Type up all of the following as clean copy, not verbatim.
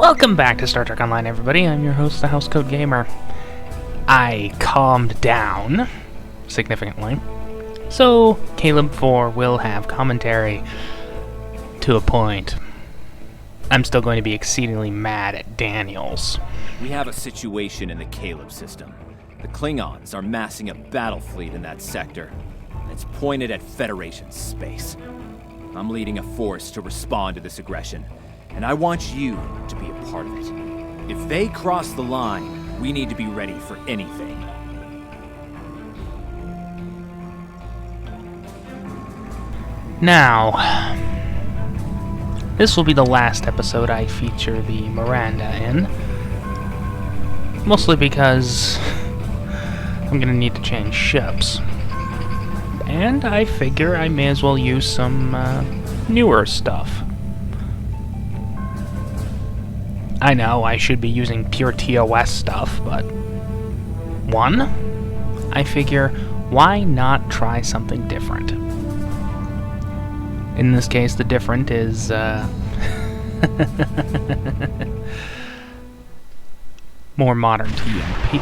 Welcome back to Star Trek Online, everybody. I'm your host, the Housecoat Gamer. I calmed down significantly, so Caleb 4 will have commentary to a point. I'm still going to be exceedingly mad at Daniels. We have a situation in the Caleb system. The Klingons are massing a battle fleet in that sector, and it's pointed at Federation space. I'm leading a force to respond to this aggression, and I want you to be a part of it. If they cross the line, we need to be ready for anything. Now, this will be the last episode I feature the Miranda in. Mostly because I'm gonna need to change ships. And I figure I may as well use some newer stuff. I know I should be using pure TOS stuff, but one, I figure why not try something different? In this case, the different is more modern TMP.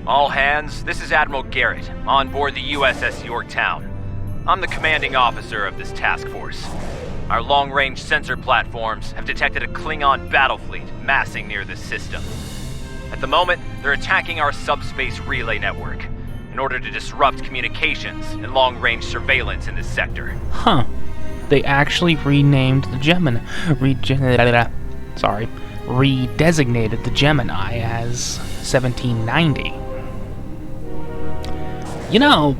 All hands, this is Admiral Garrett, on board the USS Yorktown. I'm the commanding officer of this task force. Our long-range sensor platforms have detected a Klingon battle fleet massing near the system. At the moment, they're attacking our subspace relay network in order to disrupt communications and long-range surveillance in this sector. Huh. They actually renamed the redesignated the Gemini as 1790. You know,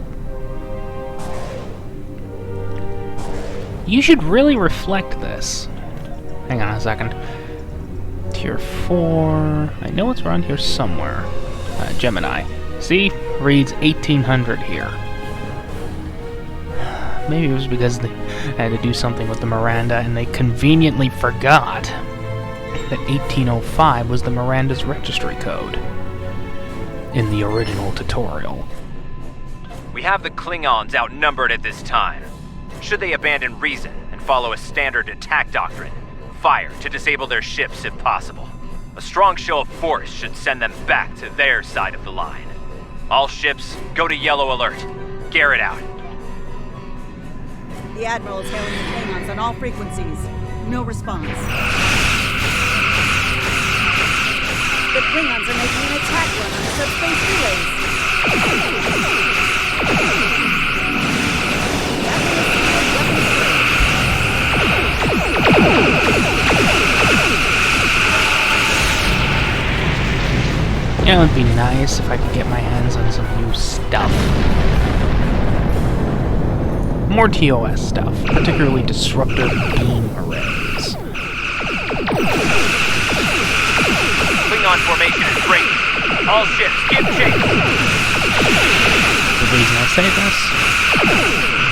you should really reflect this. Hang on a second. Tier 4... I know it's around here somewhere. Gemini. See? Reads 1800 here. Maybe it was because they had to do something with the Miranda and they conveniently forgot that 1805 was the Miranda's registry code in the original tutorial. We have the Klingons outnumbered at this time. Should they abandon reason and follow a standard attack doctrine, fire to disable their ships if possible. A strong show of force should send them back to their side of the line. All ships, go to yellow alert. Garrett out. The Admiral is hailing the Klingons on all frequencies. No response. The Klingons are making an attack run on the subspace relays. Yeah, it would be nice if I could get my hands on some new stuff. More TOS stuff, particularly disruptor beam arrays. Klingon formation is breaking. All ships, give chase. The reason I say this?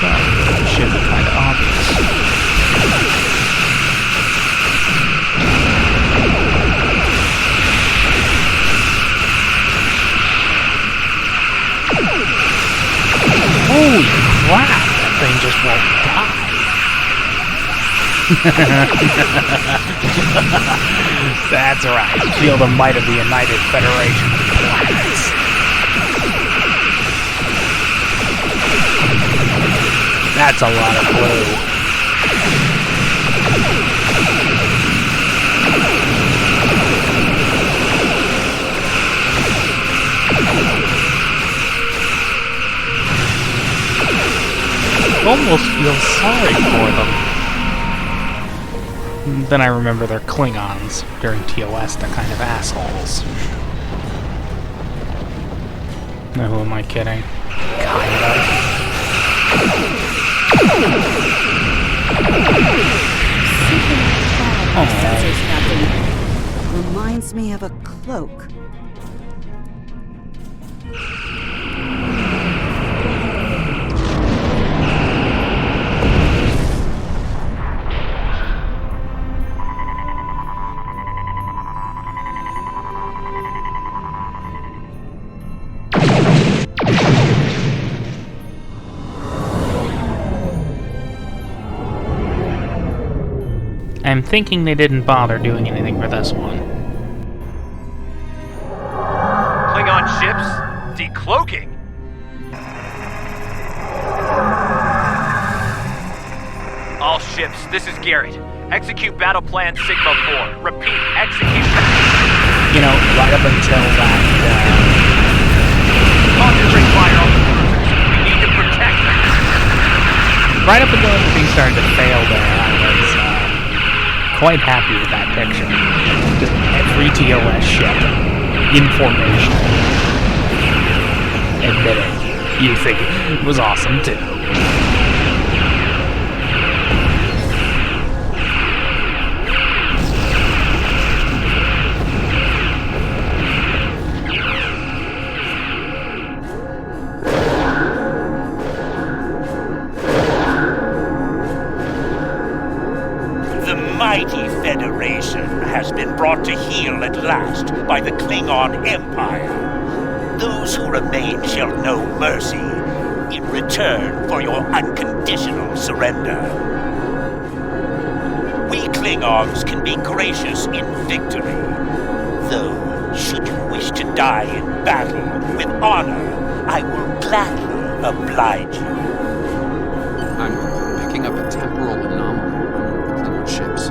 Well, it should be kind of obvious. Holy crap, that thing just won't die. That's right, feel the might of the United Federation of Planets. That's a lot of blue. Almost feel sorry for them. Then I remember they're Klingons during TOS, they're kind of assholes. Now who am I kidding? Kind of. Oh. Reminds me of a cloak. I'm thinking they didn't bother doing anything for this one. Klingon ships? Decloaking? All ships, this is Garrett. Execute Battle Plan Sigma 4. Repeat, execute... You know, right up until that, Concentrate fire on the cruisers. We need to protect them. right up until everything started to fail there, I was quite happy with that picture. Just every TOS ship in formation. Admit it. You think it was awesome too. The mighty Federation has been brought to heel at last by the Klingon Empire. Those who remain shall know mercy in return for your unconditional surrender. We Klingons can be gracious in victory, though should you wish to die in battle with honor, I will gladly oblige you. I'm picking up a temporal anomaly on one of the Klingon ships.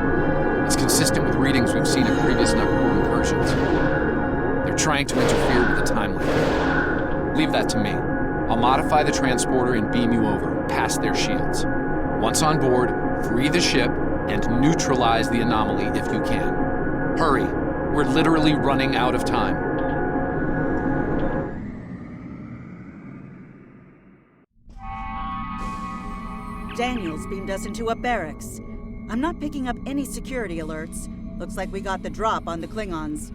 It's consistent with readings we've seen in previous Nocturne incursions. They're trying to interfere with the timeline. Leave that to me. I'll modify the transporter and beam you over, past their shields. Once on board, free the ship and neutralize the anomaly if you can. Hurry. We're literally running out of time. Daniels beamed us into a barracks. I'm not picking up any security alerts. Looks like we got the drop on the Klingons.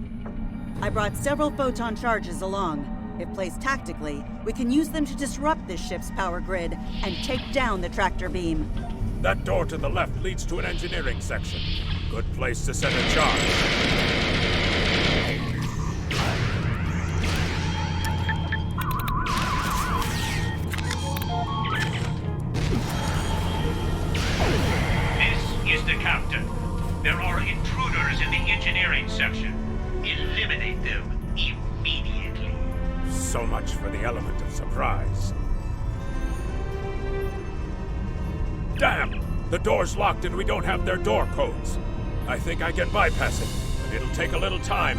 I brought several photon charges along. If placed tactically, we can use them to disrupt this ship's power grid and take down the tractor beam. That door to the left leads to an engineering section. Good place to set a charge. This is the captain. There are intruders in the engineering section. Eliminate them immediately. So much for the element of surprise. Damn! The door's locked and we don't have their door codes. I think I can bypass it, but it'll take a little time.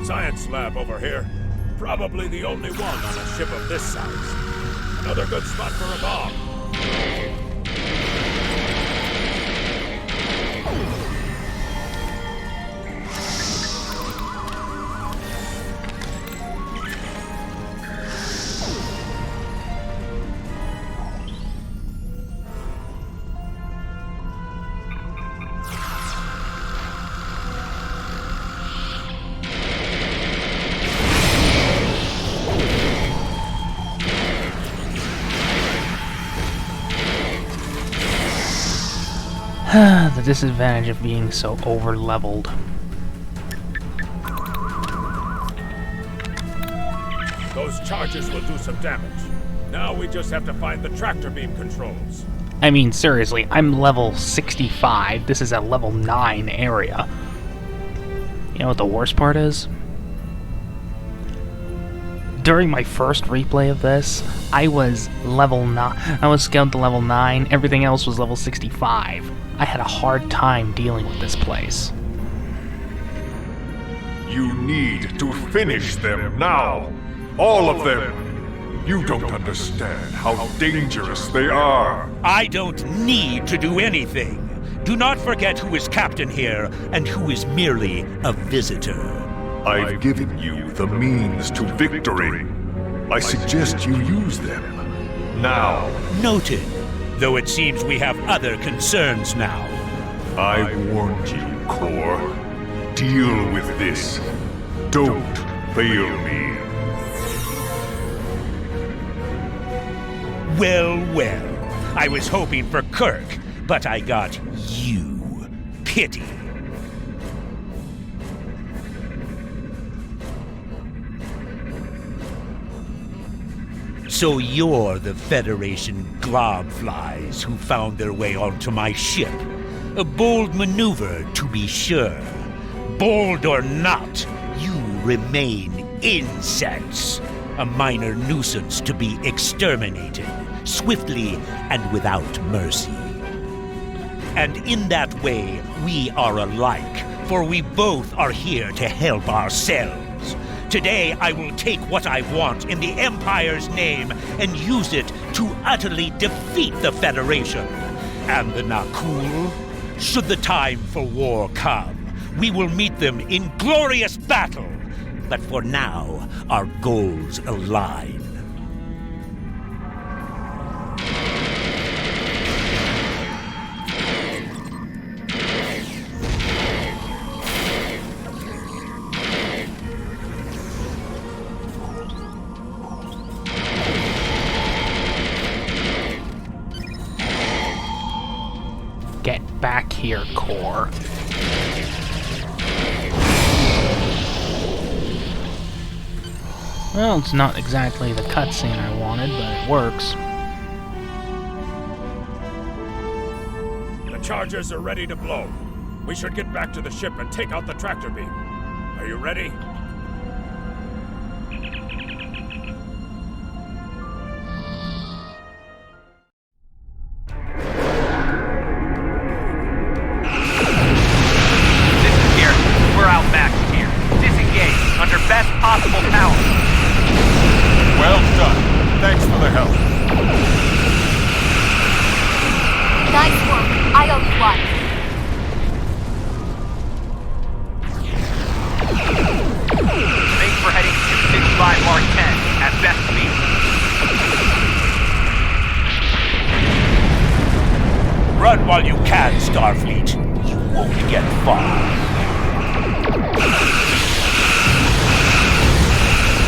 Science lab over here. Probably the only one on a ship of this size. Another good spot for a bomb. The disadvantage of being so over-leveled. Those charges will do some damage. Now we just have to find the tractor beam controls. I mean, seriously, I'm level 65. This is a level 9 area. You know what the worst part is? During my first replay of this, I was level 9. I was scaled to level 9. Everything else was level 65. I had a hard time dealing with this place. You need to finish them now. All of them. You don't understand how dangerous they are. I don't need to do anything. Do not forget who is captain here and who is merely a visitor. I've given you the means to victory. I suggest you use them. Now. Noted, though it seems we have other concerns now. I warned you, Core. Deal with this. Don't fail me. Well, well. I was hoping for Kirk, but I got you. Pity. So you're the Federation globflies who found their way onto my ship. A bold maneuver, to be sure. Bold or not, you remain insects. A minor nuisance to be exterminated, swiftly and without mercy. And in that way, we are alike, for we both are here to help ourselves. Today, I will take what I want in the Empire's name and use it to utterly defeat the Federation. And the Nakul, should the time for war come, we will meet them in glorious battle. But for now, our goals align. Get back here, Core. Well, it's not exactly the cutscene I wanted, but it works. The charges are ready to blow. We should get back to the ship and take out the tractor beam. Are you ready? This is Garrett. We're outmatched here. Disengage under best possible power. Well done. Thanks for the help. Nice work. I owe you one. Make for heading 265 Mark 10 at best speed. Run while you can, Starfleet. You won't get far.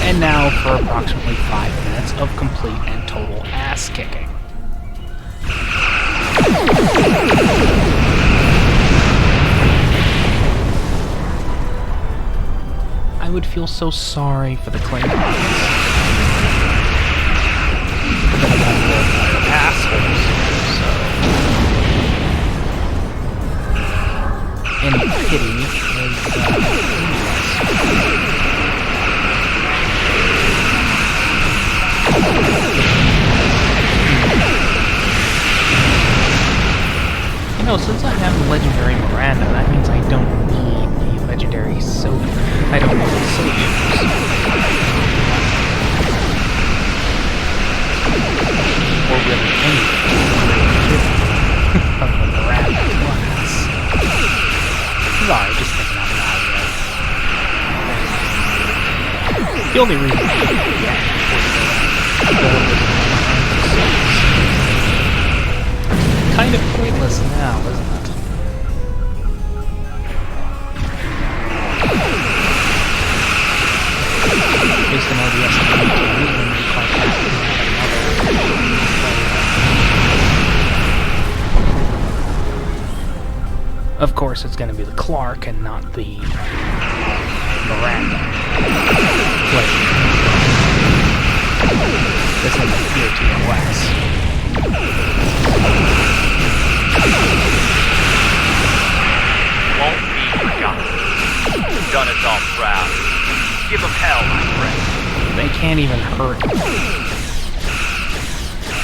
And now for approximately 5 minutes of complete and total ass-kicking. I would feel so sorry for the Klingons. But they're assholes, so... Any pity is You know, since I have the legendary Miranda, that means I don't need the legendary soap. I don't need the soap. Or really anything of the Miranda class. Sorry, just thinking out loud there. The only reason I did was kind of pointless now, isn't it? At least an ODS Of course, it's going to be the Clark and not the Miranda. This is the pure TOS. Won't be forgotten. Done us all proud. Give them hell, my friend. They can't even hurt me.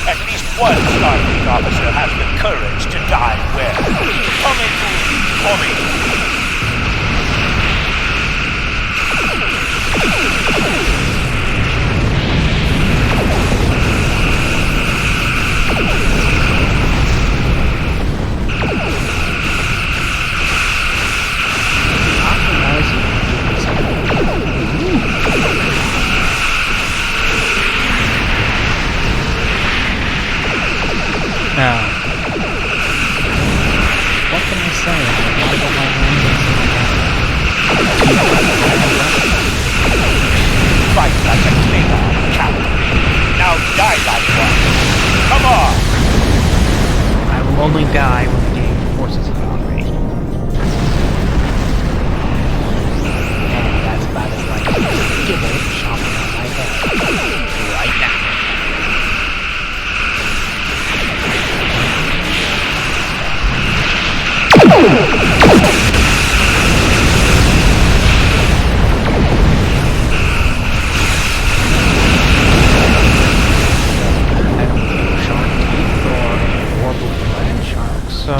At least one Starfleet officer has the courage to die well. Come into me. Now, what can I say? Fight like a Klingon captain. Now die like one. Come on! I will only die when the game forces it on me. And that's about as like a gibble chomping on my head. Right now. Shark teeth or warbling land shark, so...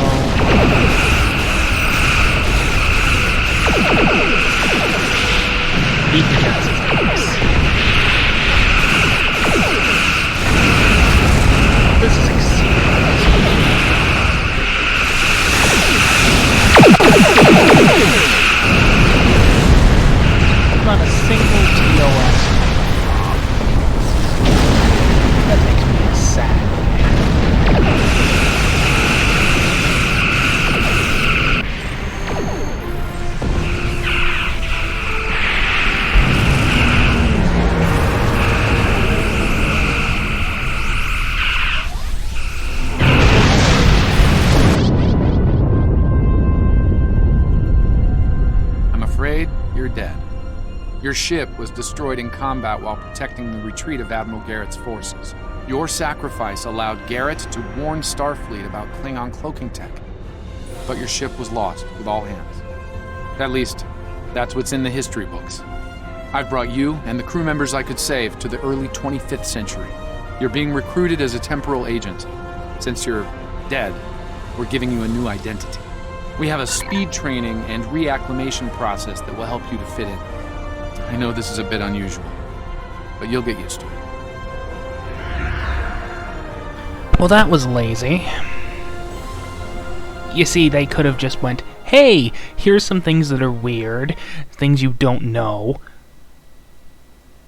He has his face. This is exceedingly not a single TOS. That makes me sad. I'm afraid you're dead. Your ship was destroyed in combat while protecting the retreat of Admiral Garrett's forces. Your sacrifice allowed Garrett to warn Starfleet about Klingon cloaking tech. But your ship was lost with all hands. At least, that's what's in the history books. I've brought you and the crew members I could save to the early 25th century. You're being recruited as a temporal agent. Since you're dead, we're giving you a new identity. We have a speed training and reacclimation process that will help you to fit in. I know this is a bit unusual, but you'll get used to it. Well, that was lazy. You see, they could have just went, hey, here's some things that are weird, things you don't know.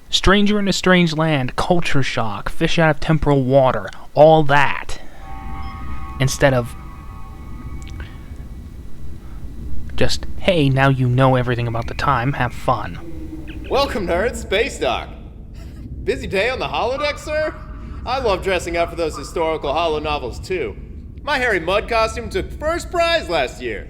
Stranger in a strange land, culture shock, fish out of temporal water, all that. Instead of just, hey, now you know everything about the time, have fun. Welcome, nerds. Space Dock. Busy day on the holodeck, sir? I love dressing up for those historical holo novels, too. My Harry Mudd costume took first prize last year.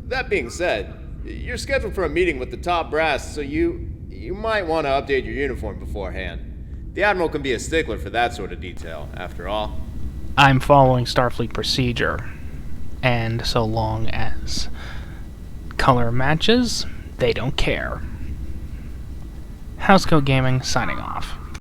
That being said, you're scheduled for a meeting with the top brass, so you might want to update your uniform beforehand. The Admiral can be a stickler for that sort of detail, after all. I'm following Starfleet procedure, and so long as color matches, they don't care. Housecoat Gaming signing off.